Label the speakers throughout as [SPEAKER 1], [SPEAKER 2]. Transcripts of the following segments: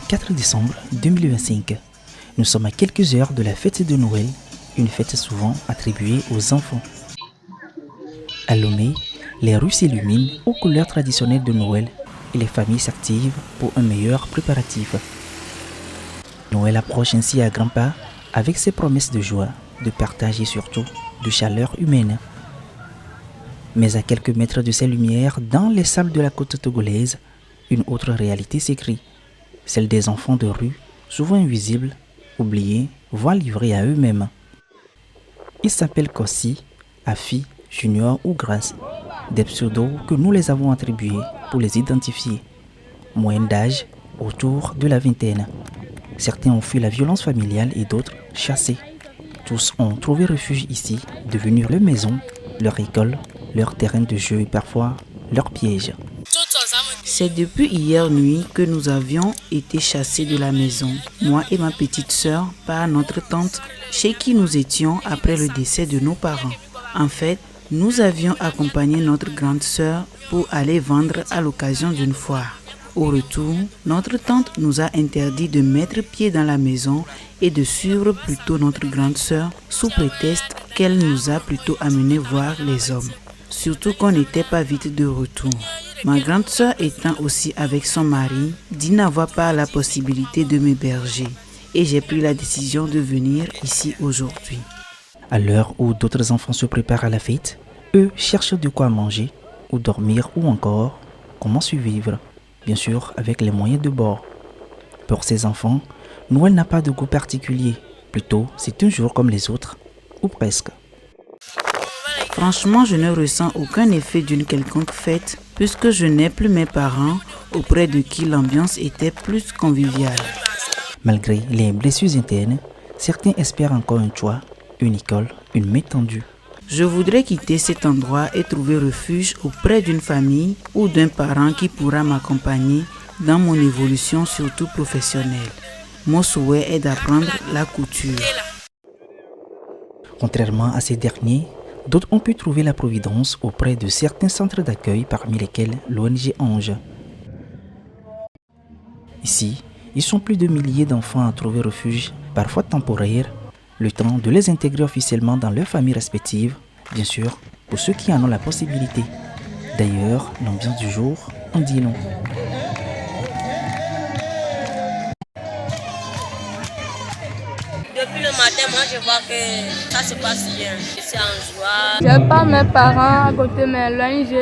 [SPEAKER 1] 4 décembre 2025. Nous sommes à quelques heures de la fête de Noël, une fête souvent attribuée aux enfants. À Lomé, les rues s'illuminent aux couleurs traditionnelles de Noël et les familles s'activent pour un meilleur préparatif. Noël approche ainsi à grands pas avec ses promesses de joie, de partage et surtout de chaleur humaine. Mais à quelques mètres de ces lumières, dans les salles de la côte togolaise, une autre réalité s'écrit, celle des enfants de rue, souvent invisibles, oubliés, voire livrés à eux-mêmes. Ils s'appellent Kossi, Afi, Junior ou Grace, des pseudos que nous les avons attribués pour les identifier. Moyenne d'âge, autour de la vingtaine. Certains ont fui la violence familiale et d'autres chassés. Tous ont trouvé refuge ici, devenu leur maison, leur école, leur terrain de jeu et parfois leur piège.
[SPEAKER 2] C'est depuis hier nuit que nous avions été chassés de la maison, moi et ma petite sœur, par notre tante, chez qui nous étions après le décès de nos parents. En fait, nous avions accompagné notre grande sœur pour aller vendre à l'occasion d'une foire. Au retour, notre tante nous a interdit de mettre pied dans la maison et de suivre plutôt notre grande sœur sous prétexte qu'elle nous a plutôt amené voir les hommes. Surtout qu'on n'était pas vite de retour. Ma grande sœur étant aussi avec son mari, dit n'avoir pas la possibilité de m'héberger et j'ai pris la décision de venir ici aujourd'hui.
[SPEAKER 1] À l'heure où d'autres enfants se préparent à la fête, eux cherchent de quoi manger ou dormir ou encore comment survivre, bien sûr avec les moyens de bord. Pour ces enfants, Noël n'a pas de goût particulier, plutôt c'est un jour comme les autres, ou presque.
[SPEAKER 2] Franchement, je ne ressens aucun effet d'une quelconque fête puisque je n'ai plus mes parents auprès de qui l'ambiance était plus conviviale.
[SPEAKER 1] Malgré les blessures internes, certains espèrent encore un toit, une école, une main tendue.
[SPEAKER 2] Je voudrais quitter cet endroit et trouver refuge auprès d'une famille ou d'un parent qui pourra m'accompagner dans mon évolution surtout professionnelle. Mon souhait est d'apprendre la couture.
[SPEAKER 1] Contrairement à ces derniers, d'autres ont pu trouver la providence auprès de certains centres d'accueil parmi lesquels l'ONG Ange. Ici, ils sont plus de milliers d'enfants à trouver refuge, parfois temporaire, le temps de les intégrer officiellement dans leurs familles respectives, bien sûr, pour ceux qui en ont la possibilité. D'ailleurs, l'ambiance du jour en dit long.
[SPEAKER 3] Depuis le matin, moi je vois que ça se passe bien. Je suis en joie.
[SPEAKER 4] Je n'ai pas mes parents à côté, mais l'ONG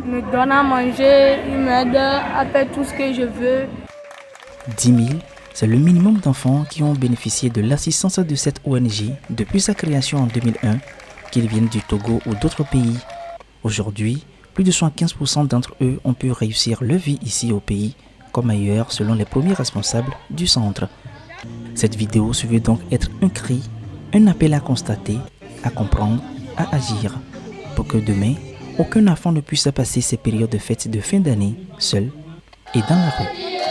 [SPEAKER 4] me donne à manger, il m'aide à faire tout ce que je veux.
[SPEAKER 1] 10 000, c'est le minimum d'enfants qui ont bénéficié de l'assistance de cette ONG depuis sa création en 2001, qu'ils viennent du Togo ou d'autres pays. Aujourd'hui, plus de 75% d'entre eux ont pu réussir leur vie ici au pays, comme ailleurs selon les premiers responsables du centre. Cette vidéo se veut donc être un cri, un appel à constater, à comprendre, à agir, pour que demain, aucun enfant ne puisse passer ces périodes de fête de fin d'année seul et dans la rue.